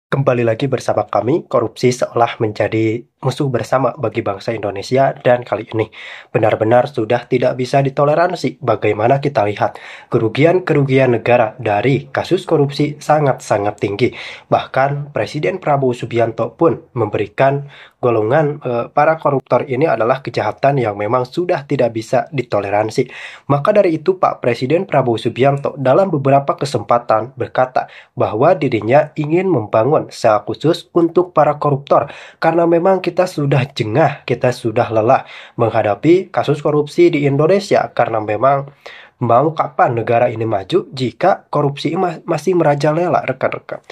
Kembali lagi bersama kami, korupsi seolah menjadi musuh bersama bagi bangsa Indonesia dan kali ini benar-benar sudah tidak bisa ditoleransi. Bagaimana kita lihat kerugian-kerugian negara dari kasus korupsi sangat-sangat tinggi. Bahkan Presiden Prabowo Subianto pun memberikan golongan para koruptor ini adalah kejahatan yang memang sudah tidak bisa ditoleransi. Maka dari itu Pak Presiden Prabowo Subianto dalam beberapa kesempatan berkata bahwa dirinya ingin membangun sel khusus untuk para koruptor karena memang kita sudah jengah, kita sudah lelah menghadapi kasus korupsi di Indonesia karena memang mau kapan negara ini maju jika korupsi masih merajalela rekan-rekan.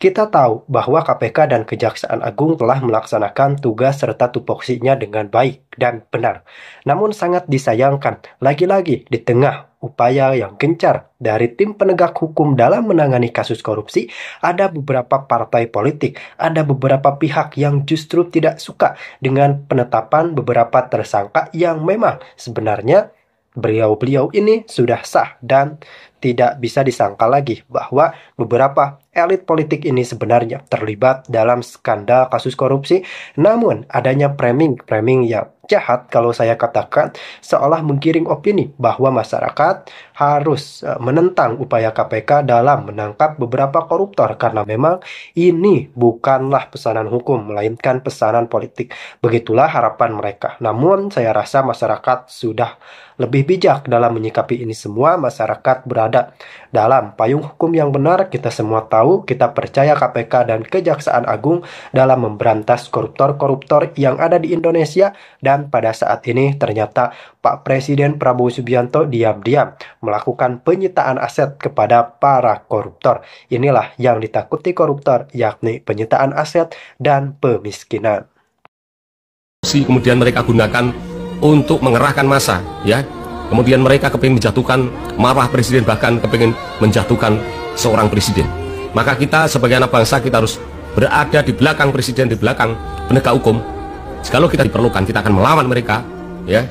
Kita tahu bahwa KPK dan Kejaksaan Agung telah melaksanakan tugas serta tupoksinya dengan baik dan benar. Namun sangat disayangkan, lagi-lagi di tengah upaya yang gencar dari tim penegak hukum dalam menangani kasus korupsi, ada beberapa partai politik, ada beberapa pihak yang justru tidak suka dengan penetapan beberapa tersangka yang memang sebenarnya beliau-beliau ini sudah sah dan tidak bisa disangka lagi bahwa beberapa elit politik ini sebenarnya terlibat dalam skandal kasus korupsi. Namun adanya framing yang jahat kalau saya katakan seolah menggiring opini bahwa masyarakat harus menentang upaya KPK dalam menangkap beberapa koruptor karena memang ini bukanlah pesanan hukum melainkan pesanan politik. Begitulah harapan mereka. Namun saya rasa masyarakat sudah lebih bijak dalam menyikapi ini semua. Masyarakat berada dalam payung hukum yang benar. Kita semua tahu, kita percaya KPK dan Kejaksaan Agung dalam memberantas koruptor-koruptor yang ada di Indonesia. Dan pada saat ini ternyata Pak Presiden Prabowo Subianto diam-diam melakukan penyitaan aset kepada para koruptor. Inilah yang ditakuti koruptor, yakni penyitaan aset dan pemiskinan. Kemudian mereka gunakan untuk mengerahkan massa, ya. Kemudian mereka kepingin menjatuhkan marwah presiden, bahkan kepingin menjatuhkan seorang presiden. Maka kita sebagai anak bangsa, kita harus berada di belakang presiden, di belakang penegak hukum. Jikalau kita diperlukan, kita akan melawan mereka, ya.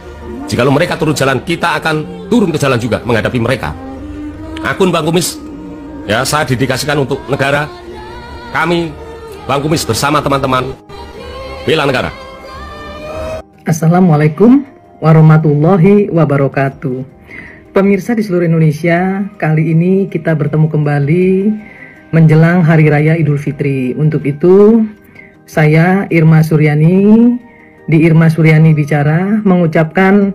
Jikalau mereka turun jalan, kita akan turun ke jalan juga menghadapi mereka. Akun Bang Kumis, ya, saya dedikasikan untuk negara. Kami Bang Kumis bersama teman-teman bela negara. Assalamualaikum warahmatullahi wabarakatuh. Pemirsa di seluruh Indonesia, kali ini kita bertemu kembali menjelang Hari Raya Idul Fitri. Untuk itu, saya Irma Suryani di Irma Suryani Bicara mengucapkan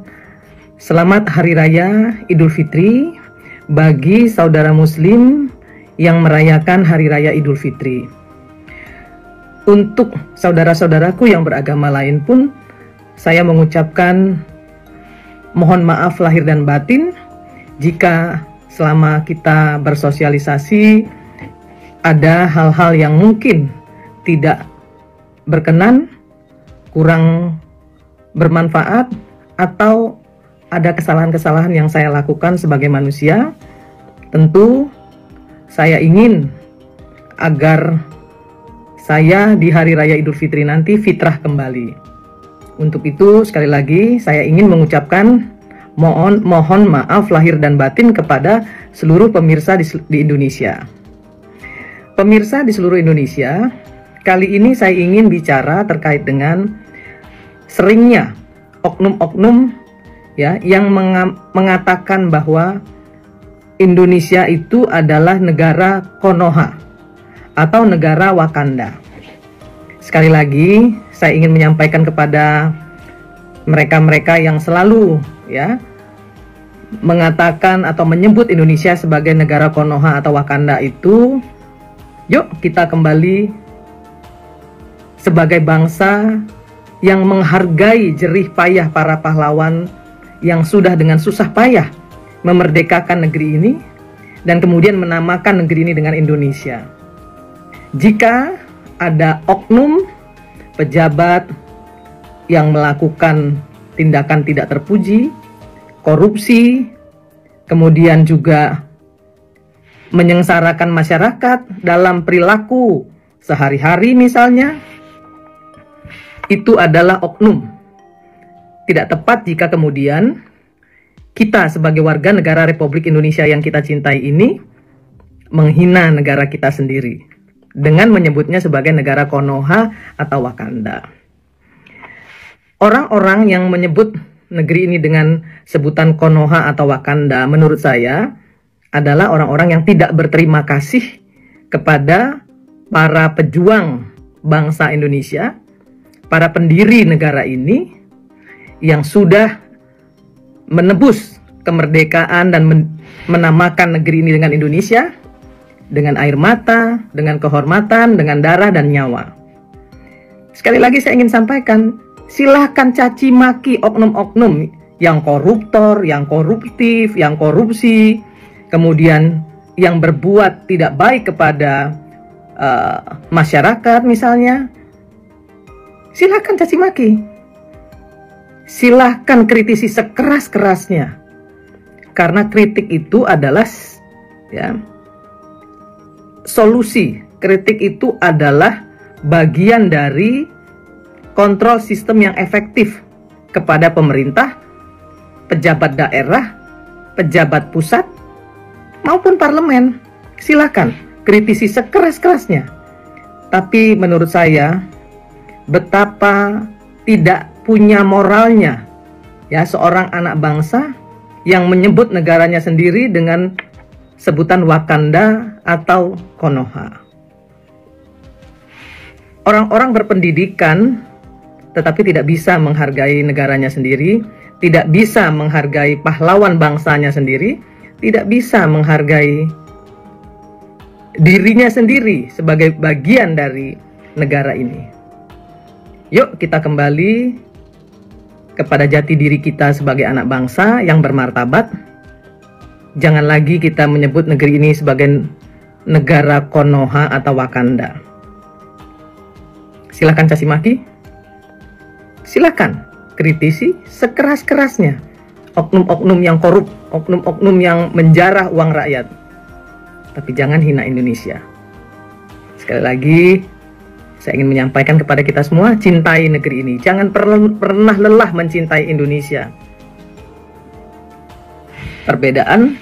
Selamat Hari Raya Idul Fitri bagi saudara muslim yang merayakan Hari Raya Idul Fitri. Untuk saudara-saudaraku yang beragama lain pun, saya mengucapkan mohon maaf lahir dan batin jika selama kita bersosialisasi ada hal-hal yang mungkin tidak berkenan, kurang bermanfaat, atau ada kesalahan-kesalahan yang saya lakukan sebagai manusia. Tentu saya ingin agar saya di Hari Raya Idul Fitri nanti fitrah kembali. Untuk itu sekali lagi saya ingin mengucapkan mohon maaf lahir dan batin kepada seluruh pemirsa di Indonesia. Pemirsa di seluruh Indonesia, kali ini saya ingin bicara terkait dengan seringnya oknum-oknum, ya, yang mengatakan bahwa Indonesia itu adalah negara Konoha atau negara Wakanda. Sekali lagi saya ingin menyampaikan kepada mereka-mereka yang selalu, ya, mengatakan atau menyebut Indonesia sebagai negara Konoha atau Wakanda itu, yuk kita kembali sebagai bangsa yang menghargai jerih payah para pahlawan yang sudah dengan susah payah memerdekakan negeri ini dan kemudian menamakan negeri ini dengan Indonesia. Jika ada oknum pejabat yang melakukan tindakan tidak terpuji, korupsi, kemudian juga menyengsarakan masyarakat dalam perilaku sehari-hari misalnya, itu adalah oknum. Tidak tepat jika kemudian kita sebagai warga negara Republik Indonesia yang kita cintai ini menghina negara kita sendiri. dengan menyebutnya sebagai negara Konoha atau Wakanda. Orang-orang yang menyebut negeri ini dengan sebutan Konoha atau Wakanda menurut saya adalah orang-orang yang tidak berterima kasih kepada para pejuang bangsa Indonesia, para pendiri negara ini yang sudah menebus kemerdekaan dan menamakan negeri ini dengan Indonesia, dengan air mata, dengan kehormatan, dengan darah dan nyawa. Sekali lagi saya ingin sampaikan, silahkan caci maki oknum-oknum yang koruptor, yang koruptif, yang korupsi, kemudian yang berbuat tidak baik kepada masyarakat misalnya. Silahkan caci maki, silahkan kritisi sekeras-kerasnya. Karena kritik itu adalah solusi. Kritik itu adalah bagian dari kontrol sistem yang efektif kepada pemerintah, pejabat daerah, pejabat pusat, maupun parlemen. Silakan kritisi sekeras-kerasnya. Tapi menurut saya, betapa tidak punya moralnya seorang anak bangsa yang menyebut negaranya sendiri dengan sebutan Wakanda atau Konoha. Orang-orang berpendidikan tetapi tidak bisa menghargai negaranya sendiri, tidak bisa menghargai pahlawan bangsanya sendiri, tidak bisa menghargai dirinya sendiri sebagai bagian dari negara ini. Yuk kita kembali kepada jati diri kita sebagai anak bangsa yang bermartabat. Jangan lagi kita menyebut negeri ini sebagai negara Konoha atau Wakanda. Silakan caci maki, silakan kritisi sekeras-kerasnya oknum-oknum yang korup, oknum-oknum yang menjarah uang rakyat. Tapi jangan hina Indonesia. Sekali lagi, saya ingin menyampaikan kepada kita semua, cintai negeri ini. Jangan pernah lelah mencintai Indonesia. Perbedaan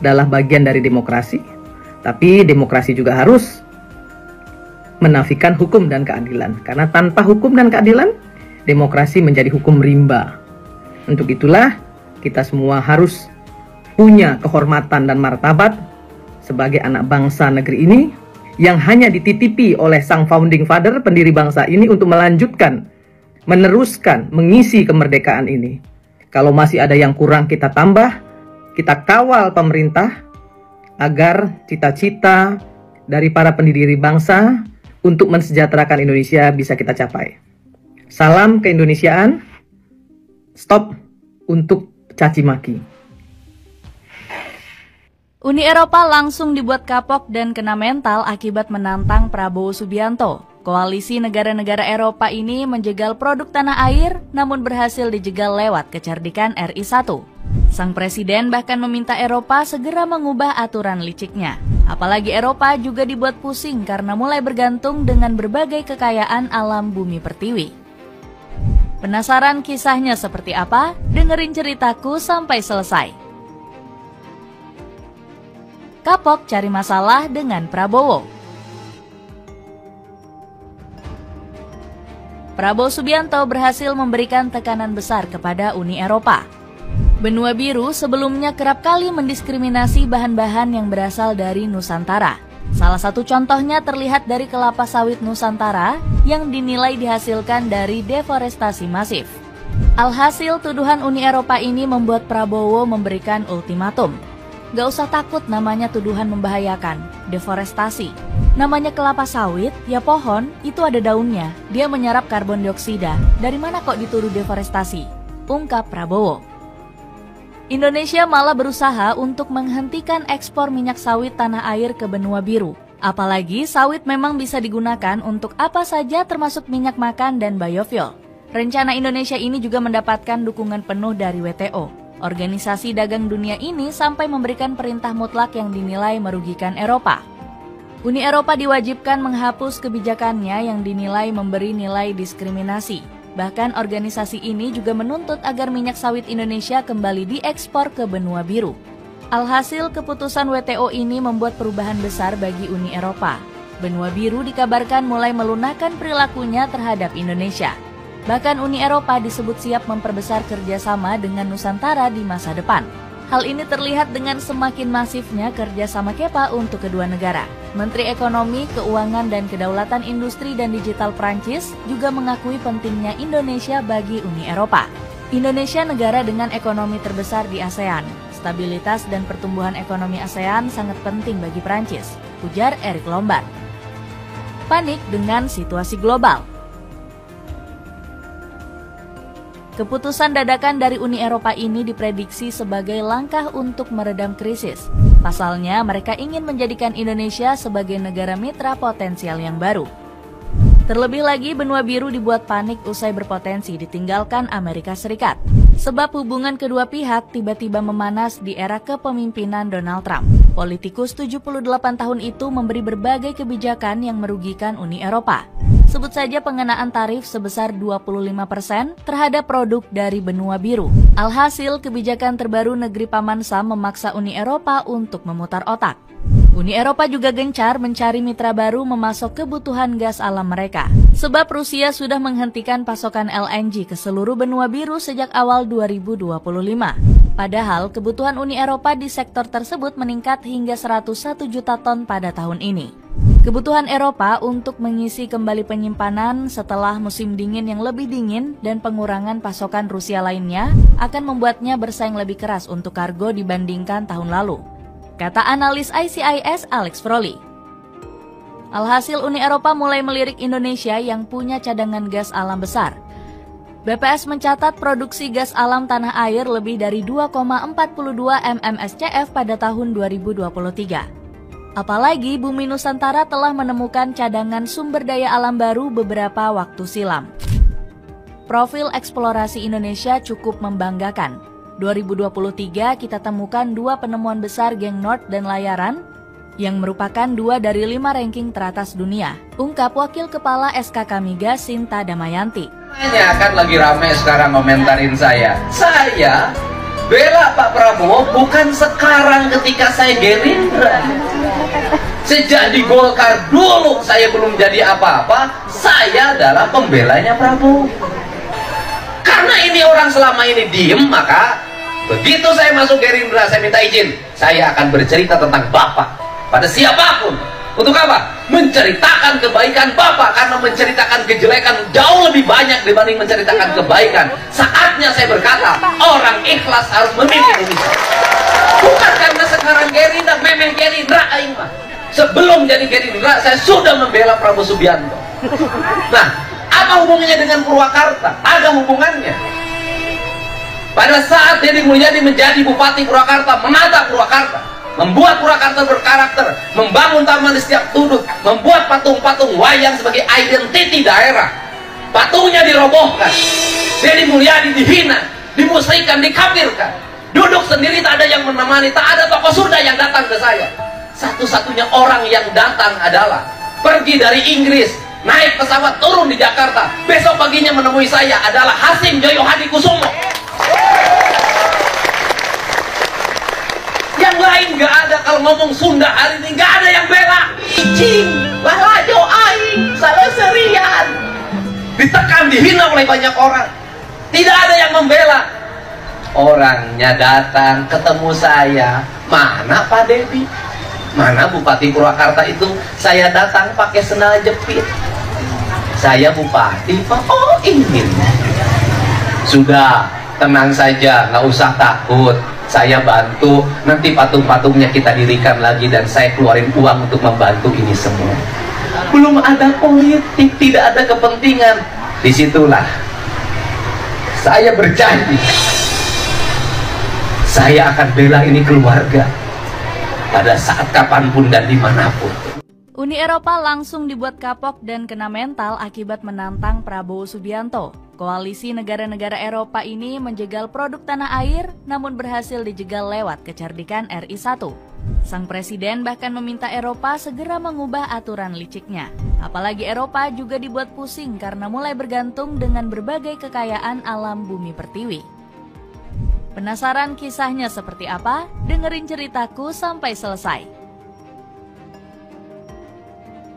adalah bagian dari demokrasi, tapi demokrasi juga harus menafikan hukum dan keadilan. Karena tanpa hukum dan keadilan, demokrasi menjadi hukum rimba. Untuk itulah, kita semua harus punya kehormatan dan martabat sebagai anak bangsa negeri ini, yang hanya dititipi oleh sang founding father, pendiri bangsa ini, untuk melanjutkan, meneruskan, mengisi kemerdekaan ini. Kalau masih ada yang kurang, kita tambah, kita kawal pemerintah, agar cita-cita dari para pendiri bangsa untuk mensejahterakan Indonesia bisa kita capai. Salam keindonesiaan, stop untuk caci maki. Uni Eropa langsung dibuat kapok dan kena mental akibat menantang Prabowo Subianto. Koalisi negara-negara Eropa ini menjegal produk tanah air, namun berhasil dijegal lewat kecerdikan RI1. Sang presiden bahkan meminta Eropa segera mengubah aturan liciknya. Apalagi Eropa juga dibuat pusing karena mulai bergantung dengan berbagai kekayaan alam bumi pertiwi. Penasaran kisahnya seperti apa? Dengerin ceritaku sampai selesai. Kapok cari masalah dengan Prabowo. Prabowo Subianto berhasil memberikan tekanan besar kepada Uni Eropa. Benua Biru sebelumnya kerap kali mendiskriminasi bahan-bahan yang berasal dari Nusantara. Salah satu contohnya terlihat dari kelapa sawit Nusantara yang dinilai dihasilkan dari deforestasi masif. Alhasil tuduhan Uni Eropa ini membuat Prabowo memberikan ultimatum. Gak usah takut namanya tuduhan membahayakan, deforestasi. Namanya kelapa sawit, ya pohon, itu ada daunnya. Dia menyerap karbon dioksida. Dari mana kok dituduh deforestasi? Ungkap Prabowo. Indonesia malah berusaha untuk menghentikan ekspor minyak sawit tanah air ke Benua Biru. Apalagi sawit memang bisa digunakan untuk apa saja termasuk minyak makan dan biofuel. Rencana Indonesia ini juga mendapatkan dukungan penuh dari WTO. Organisasi Dagang Dunia ini sampai memberikan perintah mutlak yang dinilai merugikan Eropa. Uni Eropa diwajibkan menghapus kebijakannya yang dinilai memberi nilai diskriminasi. Bahkan organisasi ini juga menuntut agar minyak sawit Indonesia kembali diekspor ke Benua Biru. Alhasil keputusan WTO ini membuat perubahan besar bagi Uni Eropa. Benua Biru dikabarkan mulai melunakkan perilakunya terhadap Indonesia. Bahkan Uni Eropa disebut siap memperbesar kerjasama dengan Nusantara di masa depan. Hal ini terlihat dengan semakin masifnya kerjasama KEPA untuk kedua negara. Menteri Ekonomi, Keuangan, dan Kedaulatan Industri dan Digital Prancis juga mengakui pentingnya Indonesia bagi Uni Eropa. Indonesia negara dengan ekonomi terbesar di ASEAN. Stabilitas dan pertumbuhan ekonomi ASEAN sangat penting bagi Prancis, ujar Eric Lombard. Panik dengan situasi global. Keputusan dadakan dari Uni Eropa ini diprediksi sebagai langkah untuk meredam krisis. Pasalnya, mereka ingin menjadikan Indonesia sebagai negara mitra potensial yang baru. Terlebih lagi, Benua Biru dibuat panik usai berpotensi ditinggalkan Amerika Serikat. Sebab hubungan kedua pihak tiba-tiba memanas di era kepemimpinan Donald Trump. Politikus 78 tahun itu memberi berbagai kebijakan yang merugikan Uni Eropa. Sebut saja pengenaan tarif sebesar 25% terhadap produk dari Benua Biru. Alhasil, kebijakan terbaru negeri Paman Sam memaksa Uni Eropa untuk memutar otak. Uni Eropa juga gencar mencari mitra baru memasok kebutuhan gas alam mereka. Sebab Rusia sudah menghentikan pasokan LNG ke seluruh Benua Biru sejak awal 2025. Padahal kebutuhan Uni Eropa di sektor tersebut meningkat hingga 101 juta ton pada tahun ini. Kebutuhan Eropa untuk mengisi kembali penyimpanan setelah musim dingin yang lebih dingin dan pengurangan pasokan Rusia lainnya akan membuatnya bersaing lebih keras untuk kargo dibandingkan tahun lalu, kata analis ICIS Alex Froli. Alhasil Uni Eropa mulai melirik Indonesia yang punya cadangan gas alam besar. BPS mencatat produksi gas alam tanah air lebih dari 2,42 mmscf pada tahun 2023. Apalagi Bumi Nusantara telah menemukan cadangan sumber daya alam baru beberapa waktu silam. Profil eksplorasi Indonesia cukup membanggakan. 2023 kita temukan 2 penemuan besar geng Nord dan Layaran yang merupakan 2 dari 5 ranking teratas dunia, ungkap Wakil Kepala SKK Migas Sinta Damayanti. Hanya kan lagi ramai sekarang komentarin saya bela Pak Prabowo bukan sekarang ketika saya Gerindra. Sejak di Golkar dulu saya belum jadi apa-apa, saya adalah pembelanya Prabowo. Karena ini orang selama ini diem, maka begitu saya masuk Gerindra, saya minta izin, saya akan bercerita tentang Bapak pada siapapun. Untuk apa? Menceritakan kebaikan Bapak, karena menceritakan kejelekan jauh lebih banyak dibanding menceritakan kebaikan. Saatnya saya berkata, orang ikhlas harus memimpin Indonesia. Bukan karena sekarang Gerindra, memang Gerindra aing mah. Sebelum jadi Gerindra, saya sudah membela Prabowo Subianto. Nah, apa hubungannya dengan Purwakarta? Ada hubungannya. Pada saat Deddy Mulyadi menjadi Bupati Purwakarta, menata Purwakarta, membuat Purwakarta berkarakter, membangun taman di setiap sudut, membuat patung-patung wayang sebagai identiti daerah. Patungnya dirobohkan, Deddy Mulyadi dihina, dimusrikan, dikafirkan. Duduk sendiri, tak ada yang menemani, tak ada tokoh surga yang datang ke saya. Satu-satunya orang yang datang adalah pergi dari Inggris, naik pesawat turun di Jakarta, besok paginya menemui saya adalah Hasim Joyo Hadikusumo. Yang lain gak ada. Kalau ngomong Sunda hari ini gak ada yang bela. Icing, lajo aing, salah serian. Ditekan, dihina oleh banyak orang. Tidak ada yang membela. Orangnya datang ketemu saya. Mana Pak Deddy? Mana Bupati Purwakarta itu? Saya datang pakai sendal jepit. Saya Bupati Pak. Oh ingin. Sudah, tenang saja, nggak usah takut. Saya bantu, nanti patung-patungnya kita dirikan lagi dan saya keluarin uang untuk membantu ini semua. Belum ada politik, tidak ada kepentingan. Disitulah saya berjanji, saya akan bela ini keluarga pada saat kapanpun dan dimanapun. Uni Eropa langsung dibuat kapok dan kena mental akibat menantang Prabowo Subianto. Koalisi negara-negara Eropa ini menjegal produk tanah air, namun berhasil dijegal lewat kecerdikan RI1. Sang presiden bahkan meminta Eropa segera mengubah aturan liciknya. Apalagi Eropa juga dibuat pusing karena mulai bergantung dengan berbagai kekayaan alam bumi pertiwi. Penasaran kisahnya seperti apa? Dengerin ceritaku sampai selesai.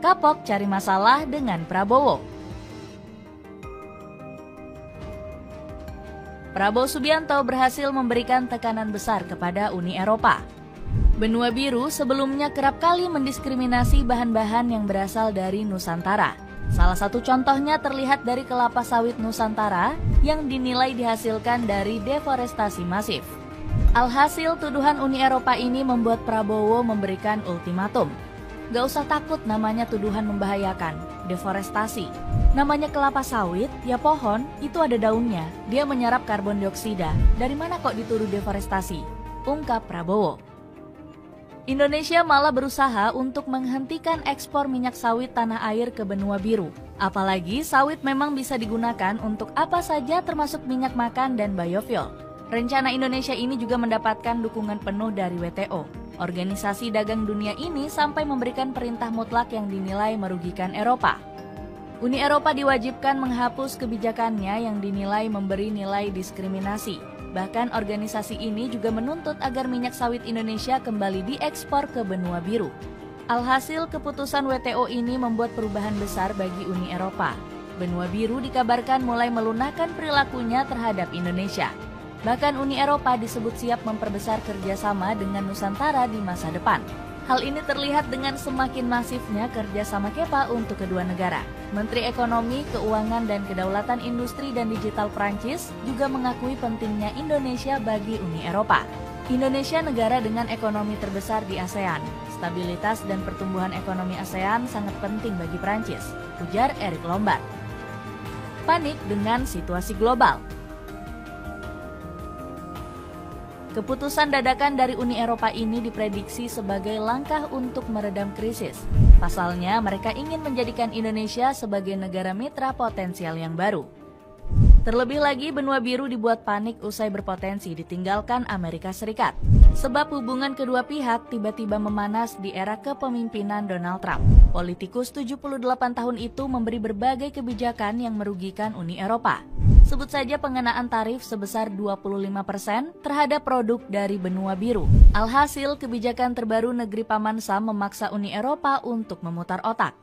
kapok cari masalah dengan Prabowo. Prabowo Subianto berhasil memberikan tekanan besar kepada Uni Eropa. Benua Biru sebelumnya kerap kali mendiskriminasi bahan-bahan yang berasal dari Nusantara. Salah satu contohnya terlihat dari kelapa sawit Nusantara yang dinilai dihasilkan dari deforestasi masif. Alhasil tuduhan Uni Eropa ini membuat Prabowo memberikan ultimatum. Gak usah takut namanya tuduhan membahayakan, deforestasi. Namanya kelapa sawit, ya pohon, itu ada daunnya. Dia menyerap karbon dioksida. Dari mana kok dituduh deforestasi? Ungkap Prabowo. Indonesia malah berusaha untuk menghentikan ekspor minyak sawit tanah air ke benua biru. Apalagi sawit memang bisa digunakan untuk apa saja termasuk minyak makan dan biofuel. Rencana Indonesia ini juga mendapatkan dukungan penuh dari WTO. Organisasi Dagang Dunia ini sampai memberikan perintah mutlak yang dinilai merugikan Eropa. Uni Eropa diwajibkan menghapus kebijakannya yang dinilai memberi nilai diskriminasi. Bahkan organisasi ini juga menuntut agar minyak sawit Indonesia kembali diekspor ke benua biru. Alhasil keputusan WTO ini membuat perubahan besar bagi Uni Eropa. Benua biru dikabarkan mulai melunakkan perilakunya terhadap Indonesia. Bahkan Uni Eropa disebut siap memperbesar kerjasama dengan Nusantara di masa depan. Hal ini terlihat dengan semakin masifnya kerjasama KEPA untuk kedua negara. Menteri Ekonomi, Keuangan, dan Kedaulatan Industri dan Digital Prancis juga mengakui pentingnya Indonesia bagi Uni Eropa. Indonesia negara dengan ekonomi terbesar di ASEAN. Stabilitas dan pertumbuhan ekonomi ASEAN sangat penting bagi Prancis, ujar Eric Lombard. Panik dengan situasi global. Keputusan dadakan dari Uni Eropa ini diprediksi sebagai langkah untuk meredam krisis. Pasalnya, mereka ingin menjadikan Indonesia sebagai negara mitra potensial yang baru. Terlebih lagi, benua biru dibuat panik usai berpotensi ditinggalkan Amerika Serikat. Sebab hubungan kedua pihak tiba-tiba memanas di era kepemimpinan Donald Trump. Politikus 78 tahun itu memberi berbagai kebijakan yang merugikan Uni Eropa. Sebut saja pengenaan tarif sebesar 25% terhadap produk dari benua biru. Alhasil, kebijakan terbaru negeri Paman Sam memaksa Uni Eropa untuk memutar otak.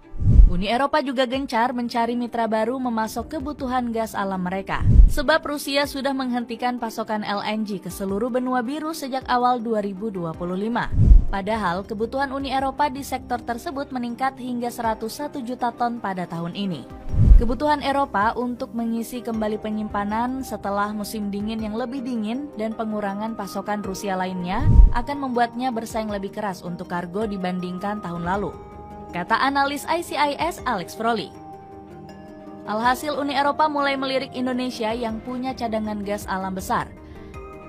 Uni Eropa juga gencar mencari mitra baru memasok kebutuhan gas alam mereka. Sebab Rusia sudah menghentikan pasokan LNG ke seluruh benua biru sejak awal 2025. Padahal kebutuhan Uni Eropa di sektor tersebut meningkat hingga 101 juta ton pada tahun ini. Kebutuhan Eropa untuk mengisi kembali penyimpanan setelah musim dingin yang lebih dingin dan pengurangan pasokan Rusia lainnya akan membuatnya bersaing lebih keras untuk kargo dibandingkan tahun lalu, kata analis ICIS Alex Froli. Alhasil Uni Eropa mulai melirik Indonesia yang punya cadangan gas alam besar.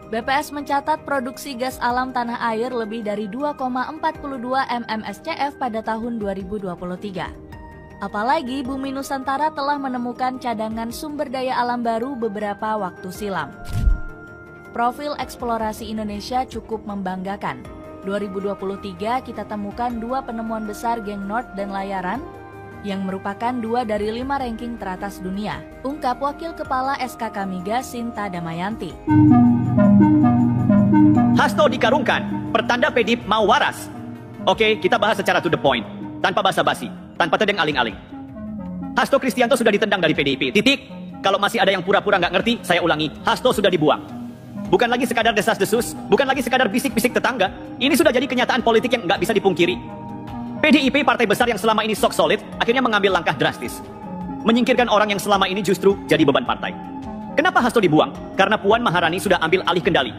BPS mencatat produksi gas alam tanah air lebih dari 2,42 mmscf pada tahun 2023. Apalagi bumi Nusantara telah menemukan cadangan sumber daya alam baru beberapa waktu silam. Profil eksplorasi Indonesia cukup membanggakan. 2023 kita temukan 2 penemuan besar geng North dan Layaran yang merupakan 2 dari 5 ranking teratas dunia, ungkap Wakil Kepala SKK Migas Sinta Damayanti. Hasto dikarungkan, pertanda Pedip mau waras. Oke, kita bahas secara to the point, tanpa basa-basi, tanpa tedeng aling-aling. Hasto Kristianto sudah ditendang dari PDIP, titik. Kalau masih ada yang pura-pura nggak ngerti, saya ulangi, Hasto sudah dibuang. Bukan lagi sekadar desas-desus, bukan lagi sekadar bisik-bisik tetangga. Ini sudah jadi kenyataan politik yang nggak bisa dipungkiri. PDIP, partai besar yang selama ini sok solid, akhirnya mengambil langkah drastis. Menyingkirkan orang yang selama ini justru jadi beban partai. Kenapa Hasto dibuang? Karena Puan Maharani sudah ambil alih kendali.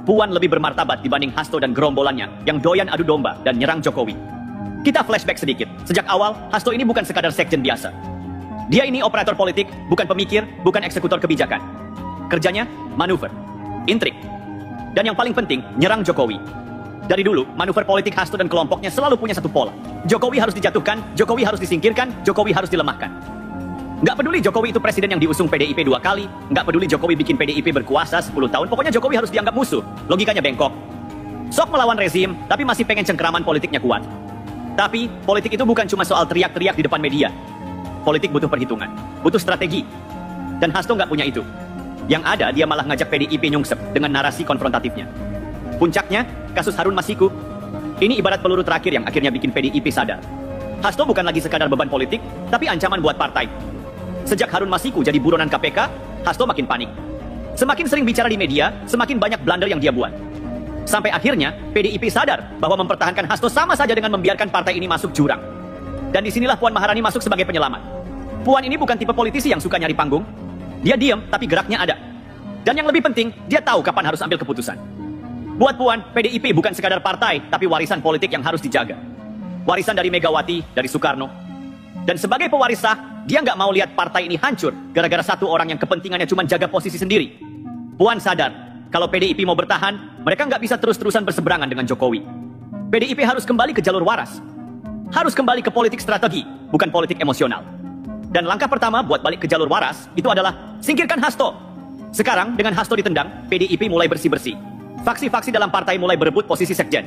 Puan lebih bermartabat dibanding Hasto dan gerombolannya yang doyan adu domba dan nyerang Jokowi. Kita flashback sedikit. Sejak awal, Hasto ini bukan sekadar sekjen biasa. Dia ini operator politik, bukan pemikir, bukan eksekutor kebijakan. Kerjanya, manuver, intrik. Dan yang paling penting, nyerang Jokowi. Dari dulu, manuver politik Hasto dan kelompoknya selalu punya satu pola. Jokowi harus dijatuhkan, Jokowi harus disingkirkan, Jokowi harus dilemahkan. Nggak peduli Jokowi itu presiden yang diusung PDIP 2 kali, nggak peduli Jokowi bikin PDIP berkuasa 10 tahun, pokoknya Jokowi harus dianggap musuh. Logikanya bengkok. Sok melawan rezim, tapi masih pengen cengkraman politiknya kuat. Tapi, politik itu bukan cuma soal teriak-teriak di depan media. Politik butuh perhitungan, butuh strategi. Dan Hasto nggak punya itu. Yang ada, dia malah ngajak PDIP nyungsep dengan narasi konfrontatifnya. Puncaknya, kasus Harun Masiku. Ini ibarat peluru terakhir yang akhirnya bikin PDIP sadar. Hasto bukan lagi sekadar beban politik, tapi ancaman buat partai. Sejak Harun Masiku jadi buronan KPK, Hasto makin panik. Semakin sering bicara di media, semakin banyak blunder yang dia buat. Sampai akhirnya, PDIP sadar bahwa mempertahankan Hasto sama saja dengan membiarkan partai ini masuk jurang. Dan disinilah Puan Maharani masuk sebagai penyelamat. Puan ini bukan tipe politisi yang suka nyari panggung. Dia diam, tapi geraknya ada. Dan yang lebih penting, dia tahu kapan harus ambil keputusan. Buat Puan, PDIP bukan sekadar partai, tapi warisan politik yang harus dijaga. Warisan dari Megawati, dari Soekarno. Dan sebagai pewaris sah, dia nggak mau lihat partai ini hancur gara-gara satu orang yang kepentingannya cuma jaga posisi sendiri. Puan sadar, kalau PDIP mau bertahan, mereka nggak bisa terus-terusan berseberangan dengan Jokowi. PDIP harus kembali ke jalur waras. Harus kembali ke politik strategi, bukan politik emosional. Dan langkah pertama buat balik ke jalur waras, itu adalah singkirkan Hasto. Sekarang, dengan Hasto ditendang, PDIP mulai bersih-bersih. Faksi-faksi dalam partai mulai berebut posisi sekjen.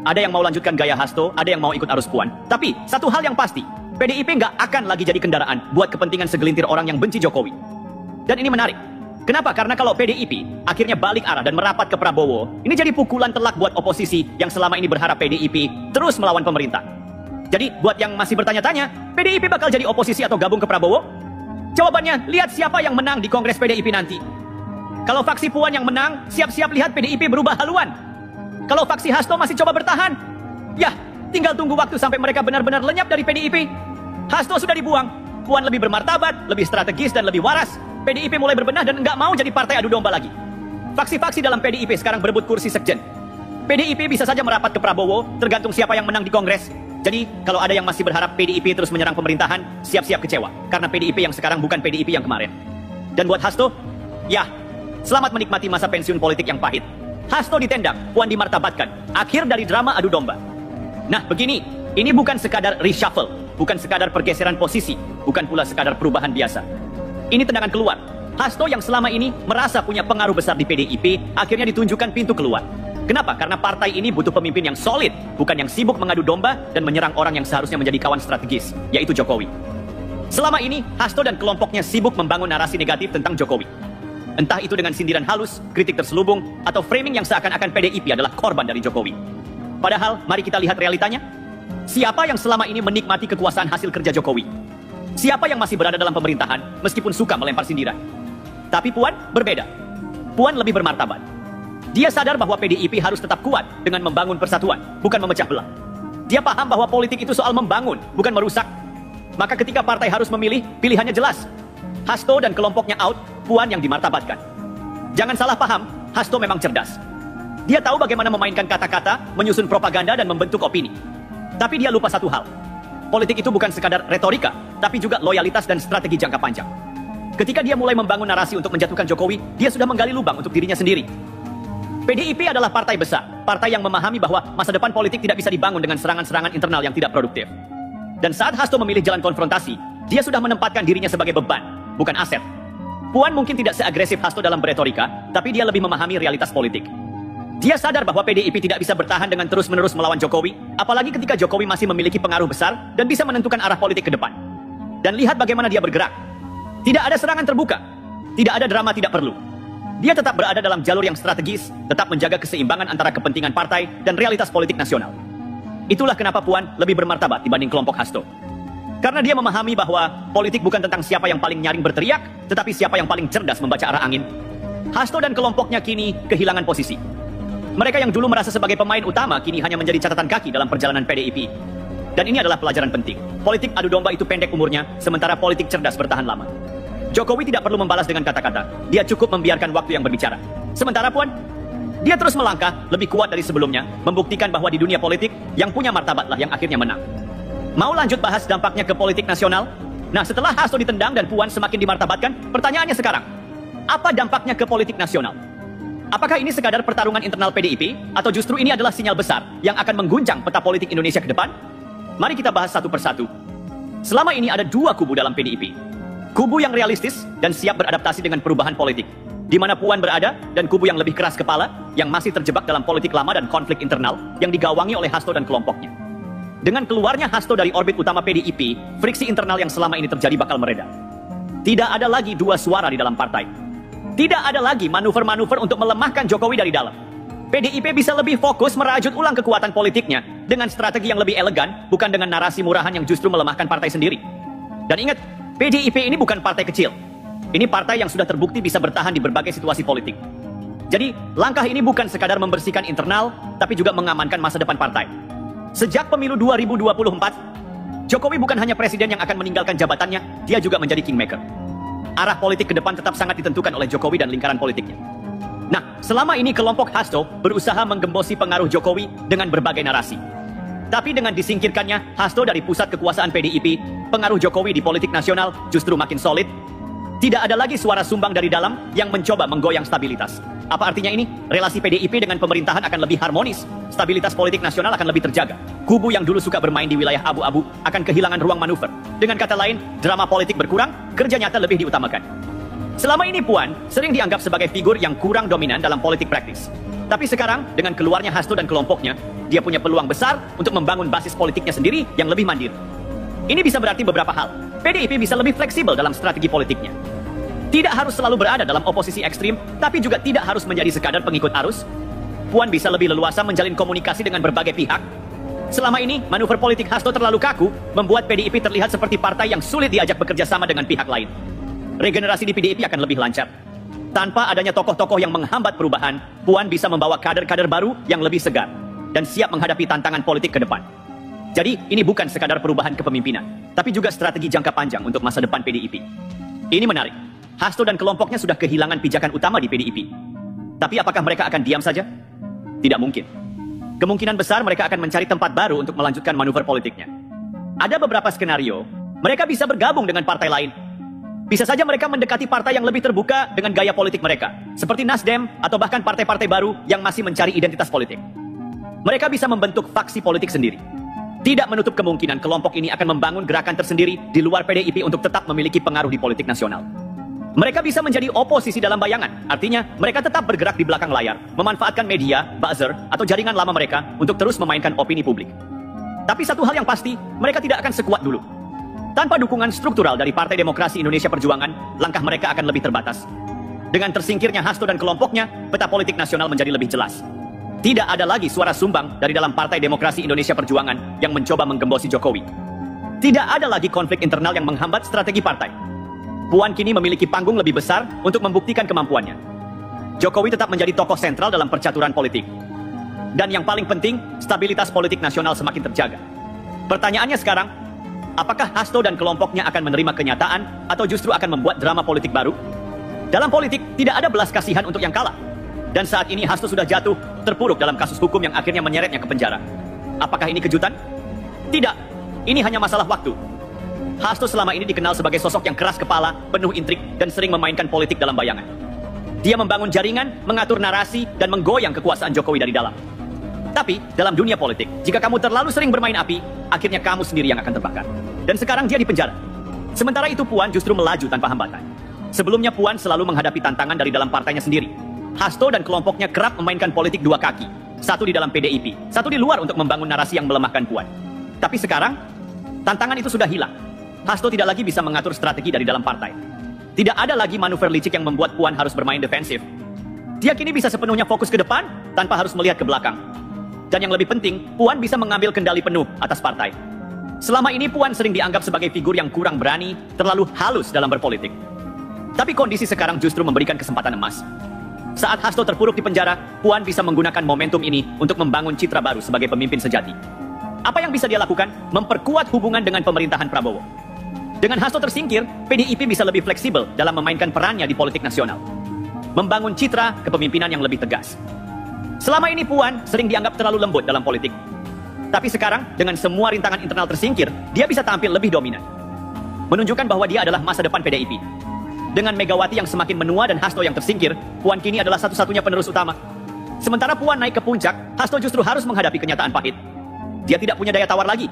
Ada yang mau lanjutkan gaya Hasto, ada yang mau ikut arus Puan. Tapi, satu hal yang pasti, PDIP nggak akan lagi jadi kendaraan buat kepentingan segelintir orang yang benci Jokowi. Dan ini menarik. Kenapa? Karena kalau PDIP akhirnya balik arah dan merapat ke Prabowo, ini jadi pukulan telak buat oposisi yang selama ini berharap PDIP terus melawan pemerintah. Jadi, buat yang masih bertanya-tanya, PDIP bakal jadi oposisi atau gabung ke Prabowo? Jawabannya, lihat siapa yang menang di Kongres PDIP nanti. Kalau faksi Puan yang menang, siap-siap lihat PDIP berubah haluan. Kalau faksi Hasto masih coba bertahan, ya, tinggal tunggu waktu sampai mereka benar-benar lenyap dari PDIP. Hasto sudah dibuang, Puan lebih bermartabat, lebih strategis dan lebih waras. PDIP mulai berbenah dan nggak mau jadi partai adu domba lagi. Faksi-faksi dalam PDIP sekarang berebut kursi sekjen. PDIP bisa saja merapat ke Prabowo, tergantung siapa yang menang di Kongres. Jadi, kalau ada yang masih berharap PDIP terus menyerang pemerintahan, siap-siap kecewa. Karena PDIP yang sekarang bukan PDIP yang kemarin. Dan buat Hasto, ya, selamat menikmati masa pensiun politik yang pahit. Hasto ditendang, Puan dimartabatkan. Akhir dari drama adu domba. Nah, begini, ini bukan sekadar reshuffle, bukan sekadar pergeseran posisi, bukan pula sekadar perubahan biasa. Ini tendangan keluar. Hasto yang selama ini merasa punya pengaruh besar di PDIP, akhirnya ditunjukkan pintu keluar. Kenapa? Karena partai ini butuh pemimpin yang solid, bukan yang sibuk mengadu domba dan menyerang orang yang seharusnya menjadi kawan strategis, yaitu Jokowi. Selama ini, Hasto dan kelompoknya sibuk membangun narasi negatif tentang Jokowi. Entah itu dengan sindiran halus, kritik terselubung, atau framing yang seakan-akan PDIP adalah korban dari Jokowi. Padahal, mari kita lihat realitanya. Siapa yang selama ini menikmati kekuasaan hasil kerja Jokowi? Siapa yang masih berada dalam pemerintahan, meskipun suka melempar sindiran? Tapi Puan berbeda. Puan lebih bermartabat. Dia sadar bahwa PDIP harus tetap kuat dengan membangun persatuan, bukan memecah belah. Dia paham bahwa politik itu soal membangun, bukan merusak. Maka ketika partai harus memilih, pilihannya jelas. Hasto dan kelompoknya out, Puan yang dimartabatkan. Jangan salah paham, Hasto memang cerdas. Dia tahu bagaimana memainkan kata-kata, menyusun propaganda dan membentuk opini. Tapi dia lupa satu hal. Politik itu bukan sekadar retorika, tapi juga loyalitas dan strategi jangka panjang. Ketika dia mulai membangun narasi untuk menjatuhkan Jokowi, dia sudah menggali lubang untuk dirinya sendiri. PDIP adalah partai besar, partai yang memahami bahwa masa depan politik tidak bisa dibangun dengan serangan-serangan internal yang tidak produktif. Dan saat Hasto memilih jalan konfrontasi, dia sudah menempatkan dirinya sebagai beban, bukan aset. Puan mungkin tidak seagresif Hasto dalam beretorika, tapi dia lebih memahami realitas politik. Dia sadar bahwa PDIP tidak bisa bertahan dengan terus-menerus melawan Jokowi, apalagi ketika Jokowi masih memiliki pengaruh besar dan bisa menentukan arah politik ke depan. Dan lihat bagaimana dia bergerak. Tidak ada serangan terbuka, tidak ada drama tidak perlu. Dia tetap berada dalam jalur yang strategis, tetap menjaga keseimbangan antara kepentingan partai dan realitas politik nasional. Itulah kenapa Puan lebih bermartabat dibanding kelompok Hasto. Karena dia memahami bahwa politik bukan tentang siapa yang paling nyaring berteriak, tetapi siapa yang paling cerdas membaca arah angin. Hasto dan kelompoknya kini kehilangan posisi. Mereka yang dulu merasa sebagai pemain utama kini hanya menjadi catatan kaki dalam perjalanan PDIP. Dan ini adalah pelajaran penting. Politik adu domba itu pendek umurnya, sementara politik cerdas bertahan lama. Jokowi tidak perlu membalas dengan kata-kata. Dia cukup membiarkan waktu yang berbicara. Sementara Puan, dia terus melangkah lebih kuat dari sebelumnya, membuktikan bahwa di dunia politik, yang punya martabatlah yang akhirnya menang. Mau lanjut bahas dampaknya ke politik nasional? Nah, setelah Hasto ditendang dan Puan semakin dimartabatkan, pertanyaannya sekarang, apa dampaknya ke politik nasional? Apakah ini sekadar pertarungan internal PDIP, atau justru ini adalah sinyal besar yang akan mengguncang peta politik Indonesia ke depan? Mari kita bahas satu persatu. Selama ini ada dua kubu dalam PDIP. Kubu yang realistis dan siap beradaptasi dengan perubahan politik, di mana Puan berada, dan kubu yang lebih keras kepala, yang masih terjebak dalam politik lama dan konflik internal, yang digawangi oleh Hasto dan kelompoknya. Dengan keluarnya Hasto dari orbit utama PDIP, friksi internal yang selama ini terjadi bakal mereda. Tidak ada lagi dua suara di dalam partai. Tidak ada lagi manuver-manuver untuk melemahkan Jokowi dari dalam. PDIP bisa lebih fokus merajut ulang kekuatan politiknya dengan strategi yang lebih elegan, bukan dengan narasi murahan yang justru melemahkan partai sendiri. Dan ingat, PDIP ini bukan partai kecil. Ini partai yang sudah terbukti bisa bertahan di berbagai situasi politik. Jadi, langkah ini bukan sekadar membersihkan internal, tapi juga mengamankan masa depan partai. Sejak pemilu 2024, Jokowi bukan hanya presiden yang akan meninggalkan jabatannya, dia juga menjadi kingmaker. Arah politik ke depan tetap sangat ditentukan oleh Jokowi dan lingkaran politiknya. Nah, selama ini kelompok Hasto berusaha menggembosi pengaruh Jokowi dengan berbagai narasi. Tapi dengan disingkirkannya Hasto dari pusat kekuasaan PDIP, pengaruh Jokowi di politik nasional justru makin solid. Tidak ada lagi suara sumbang dari dalam yang mencoba menggoyang stabilitas. Apa artinya ini? Relasi PDIP dengan pemerintahan akan lebih harmonis. Stabilitas politik nasional akan lebih terjaga. Kubu yang dulu suka bermain di wilayah abu-abu akan kehilangan ruang manuver. Dengan kata lain, drama politik berkurang, kerja nyata lebih diutamakan. Selama ini Puan sering dianggap sebagai figur yang kurang dominan dalam politik praktis. Tapi sekarang, dengan keluarnya Hasto dan kelompoknya, dia punya peluang besar untuk membangun basis politiknya sendiri yang lebih mandiri. Ini bisa berarti beberapa hal. PDIP bisa lebih fleksibel dalam strategi politiknya. Tidak harus selalu berada dalam oposisi ekstrim, tapi juga tidak harus menjadi sekadar pengikut arus. Puan bisa lebih leluasa menjalin komunikasi dengan berbagai pihak. Selama ini, manuver politik Hasto terlalu kaku, membuat PDIP terlihat seperti partai yang sulit diajak bekerja sama dengan pihak lain. Regenerasi di PDIP akan lebih lancar. Tanpa adanya tokoh-tokoh yang menghambat perubahan, Puan bisa membawa kader-kader baru yang lebih segar dan siap menghadapi tantangan politik ke depan. Jadi, ini bukan sekadar perubahan kepemimpinan, tapi juga strategi jangka panjang untuk masa depan PDIP. Ini menarik. Hasto dan kelompoknya sudah kehilangan pijakan utama di PDIP. Tapi apakah mereka akan diam saja? Tidak mungkin. Kemungkinan besar mereka akan mencari tempat baru untuk melanjutkan manuver politiknya. Ada beberapa skenario, mereka bisa bergabung dengan partai lain. Bisa saja mereka mendekati partai yang lebih terbuka dengan gaya politik mereka, seperti Nasdem atau bahkan partai-partai baru yang masih mencari identitas politik. Mereka bisa membentuk faksi politik sendiri. Tidak menutup kemungkinan kelompok ini akan membangun gerakan tersendiri di luar PDIP untuk tetap memiliki pengaruh di politik nasional. Mereka bisa menjadi oposisi dalam bayangan, artinya mereka tetap bergerak di belakang layar, memanfaatkan media, buzzer, atau jaringan lama mereka untuk terus memainkan opini publik. Tapi satu hal yang pasti, mereka tidak akan sekuat dulu. Tanpa dukungan struktural dari Partai Demokrasi Indonesia Perjuangan, langkah mereka akan lebih terbatas. Dengan tersingkirnya Hasto dan kelompoknya, peta politik nasional menjadi lebih jelas. Tidak ada lagi suara sumbang dari dalam Partai Demokrasi Indonesia Perjuangan yang mencoba menggembosi Jokowi. Tidak ada lagi konflik internal yang menghambat strategi partai. Puan kini memiliki panggung lebih besar untuk membuktikan kemampuannya. Jokowi tetap menjadi tokoh sentral dalam percaturan politik. Dan yang paling penting, stabilitas politik nasional semakin terjaga. Pertanyaannya sekarang, apakah Hasto dan kelompoknya akan menerima kenyataan atau justru akan membuat drama politik baru? Dalam politik, tidak ada belas kasihan untuk yang kalah. Dan saat ini Hasto sudah jatuh, terpuruk dalam kasus hukum yang akhirnya menyeretnya ke penjara. Apakah ini kejutan? Tidak, ini hanya masalah waktu. Hasto selama ini dikenal sebagai sosok yang keras kepala, penuh intrik, dan sering memainkan politik dalam bayangan. Dia membangun jaringan, mengatur narasi, dan menggoyang kekuasaan Jokowi dari dalam. Tapi, dalam dunia politik, jika kamu terlalu sering bermain api, akhirnya kamu sendiri yang akan terbakar. Dan sekarang dia di penjara. Sementara itu Puan justru melaju tanpa hambatan. Sebelumnya Puan selalu menghadapi tantangan dari dalam partainya sendiri. Hasto dan kelompoknya kerap memainkan politik dua kaki. Satu di dalam PDIP, satu di luar untuk membangun narasi yang melemahkan Puan. Tapi sekarang, tantangan itu sudah hilang. Hasto tidak lagi bisa mengatur strategi dari dalam partai. Tidak ada lagi manuver licik yang membuat Puan harus bermain defensif. Dia kini bisa sepenuhnya fokus ke depan tanpa harus melihat ke belakang. Dan yang lebih penting, Puan bisa mengambil kendali penuh atas partai. Selama ini Puan sering dianggap sebagai figur yang kurang berani, terlalu halus dalam berpolitik. Tapi kondisi sekarang justru memberikan kesempatan emas. Saat Hasto terpuruk di penjara, Puan bisa menggunakan momentum ini untuk membangun citra baru sebagai pemimpin sejati. Apa yang bisa dia lakukan? Memperkuat hubungan dengan pemerintahan Prabowo. Dengan Hasto tersingkir, PDIP bisa lebih fleksibel dalam memainkan perannya di politik nasional. Membangun citra kepemimpinan yang lebih tegas. Selama ini Puan sering dianggap terlalu lembut dalam politik. Tapi sekarang, dengan semua rintangan internal tersingkir, dia bisa tampil lebih dominan. Menunjukkan bahwa dia adalah masa depan PDIP. Dengan Megawati yang semakin menua dan Hasto yang tersingkir, Puan kini adalah satu-satunya penerus utama. Sementara Puan naik ke puncak, Hasto justru harus menghadapi kenyataan pahit. Dia tidak punya daya tawar lagi.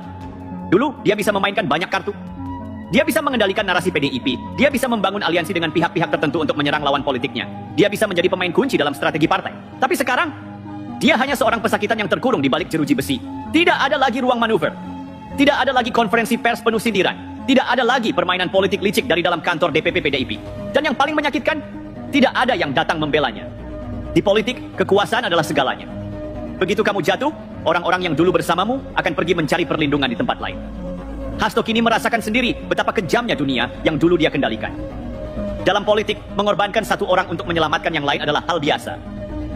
Dulu, dia bisa memainkan banyak kartu. Dia bisa mengendalikan narasi PDIP. Dia bisa membangun aliansi dengan pihak-pihak tertentu untuk menyerang lawan politiknya. Dia bisa menjadi pemain kunci dalam strategi partai. Tapi sekarang, dia hanya seorang pesakitan yang terkurung di balik jeruji besi. Tidak ada lagi ruang manuver. Tidak ada lagi konferensi pers penuh sindiran. Tidak ada lagi permainan politik licik dari dalam kantor DPP PDIP. Dan yang paling menyakitkan, tidak ada yang datang membelanya. Di politik, kekuasaan adalah segalanya. Begitu kamu jatuh, orang-orang yang dulu bersamamu akan pergi mencari perlindungan di tempat lain. Hasto kini merasakan sendiri betapa kejamnya dunia yang dulu dia kendalikan. Dalam politik, mengorbankan satu orang untuk menyelamatkan yang lain adalah hal biasa.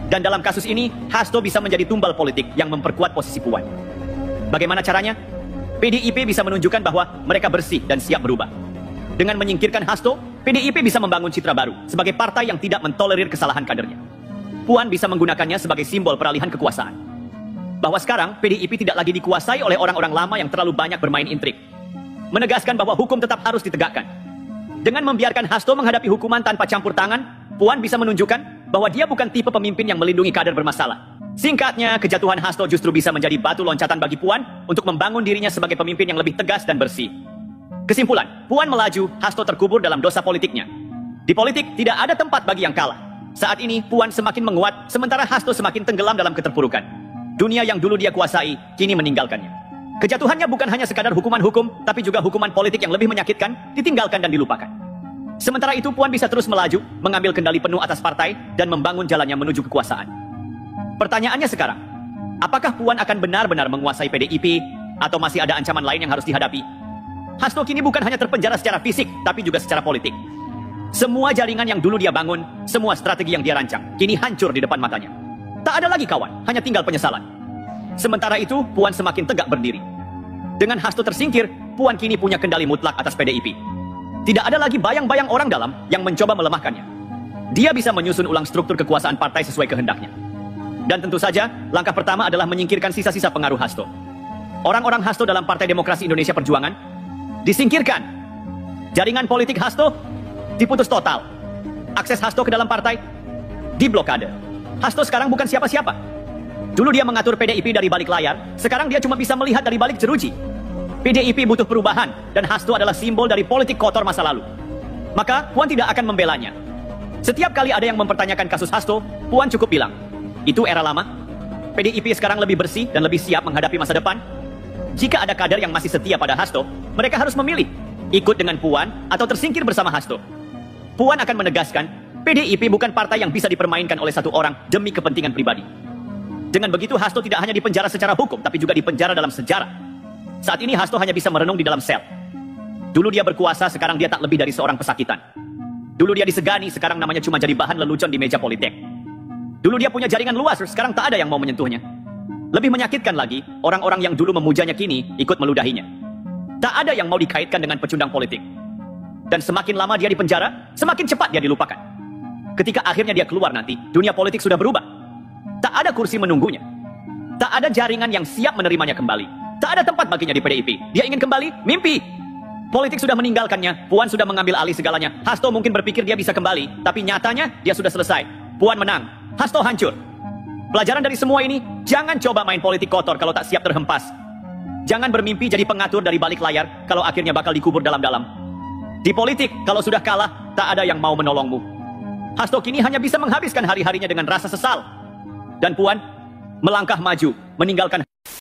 Dan dalam kasus ini, Hasto bisa menjadi tumbal politik yang memperkuat posisi Puan. Bagaimana caranya? PDIP bisa menunjukkan bahwa mereka bersih dan siap berubah. Dengan menyingkirkan Hasto, PDIP bisa membangun citra baru sebagai partai yang tidak mentolerir kesalahan kadernya. Puan bisa menggunakannya sebagai simbol peralihan kekuasaan. Bahwa sekarang PDIP tidak lagi dikuasai oleh orang-orang lama yang terlalu banyak bermain intrik. Menegaskan bahwa hukum tetap harus ditegakkan. Dengan membiarkan Hasto menghadapi hukuman tanpa campur tangan, Puan bisa menunjukkan bahwa dia bukan tipe pemimpin yang melindungi kader bermasalah. Singkatnya, kejatuhan Hasto justru bisa menjadi batu loncatan bagi Puan untuk membangun dirinya sebagai pemimpin yang lebih tegas dan bersih. Kesimpulan, Puan melaju, Hasto terkubur dalam dosa politiknya. Di politik, tidak ada tempat bagi yang kalah. Saat ini, Puan semakin menguat, sementara Hasto semakin tenggelam dalam keterpurukan. Dunia yang dulu dia kuasai, kini meninggalkannya. Kejatuhannya bukan hanya sekadar hukuman hukum, tapi juga hukuman politik yang lebih menyakitkan, ditinggalkan dan dilupakan. Sementara itu, Puan bisa terus melaju, mengambil kendali penuh atas partai, dan membangun jalannya menuju kekuasaan. Pertanyaannya sekarang, apakah Puan akan benar-benar menguasai PDIP, atau masih ada ancaman lain yang harus dihadapi? Hasto kini bukan hanya terpenjara secara fisik, tapi juga secara politik. Semua jaringan yang dulu dia bangun, semua strategi yang dia rancang, kini hancur di depan matanya. Tak ada lagi kawan, hanya tinggal penyesalan. Sementara itu, Puan semakin tegak berdiri. Dengan Hasto tersingkir, Puan kini punya kendali mutlak atas PDIP. Tidak ada lagi bayang-bayang orang dalam yang mencoba melemahkannya. Dia bisa menyusun ulang struktur kekuasaan partai sesuai kehendaknya. Dan tentu saja, langkah pertama adalah menyingkirkan sisa-sisa pengaruh Hasto. Orang-orang Hasto dalam Partai Demokrasi Indonesia Perjuangan disingkirkan. Jaringan politik Hasto diputus total. Akses Hasto ke dalam partai diblokade. Hasto sekarang bukan siapa-siapa. Dulu dia mengatur PDIP dari balik layar, sekarang dia cuma bisa melihat dari balik jeruji. PDIP butuh perubahan, dan Hasto adalah simbol dari politik kotor masa lalu. Maka, Puan tidak akan membelanya. Setiap kali ada yang mempertanyakan kasus Hasto, Puan cukup bilang, itu era lama. PDIP sekarang lebih bersih dan lebih siap menghadapi masa depan. Jika ada kader yang masih setia pada Hasto, mereka harus memilih, ikut dengan Puan atau tersingkir bersama Hasto. Puan akan menegaskan, PDIP bukan partai yang bisa dipermainkan oleh satu orang demi kepentingan pribadi. Dengan begitu, Hasto tidak hanya dipenjara secara hukum, tapi juga dipenjara dalam sejarah. Saat ini, Hasto hanya bisa merenung di dalam sel. Dulu dia berkuasa, sekarang dia tak lebih dari seorang pesakitan. Dulu dia disegani, sekarang namanya cuma jadi bahan lelucon di meja politik. Dulu dia punya jaringan luas, sekarang tak ada yang mau menyentuhnya. Lebih menyakitkan lagi, orang-orang yang dulu memujanya kini ikut meludahinya. Tak ada yang mau dikaitkan dengan pecundang politik. Dan semakin lama dia di penjara, semakin cepat dia dilupakan. Ketika akhirnya dia keluar nanti, dunia politik sudah berubah. Tak ada kursi menunggunya. Tak ada jaringan yang siap menerimanya kembali. Tak ada tempat baginya di PDIP. Dia ingin kembali, mimpi. Politik sudah meninggalkannya, Puan sudah mengambil alih segalanya. Hasto mungkin berpikir dia bisa kembali, tapi nyatanya dia sudah selesai. Puan menang, Hasto hancur. Pelajaran dari semua ini, jangan coba main politik kotor kalau tak siap terhempas. Jangan bermimpi jadi pengatur dari balik layar kalau akhirnya bakal dikubur dalam-dalam. Di politik, kalau sudah kalah, tak ada yang mau menolongmu. Hasto kini hanya bisa menghabiskan hari-harinya dengan rasa sesal. Dan Puan melangkah maju, meninggalkan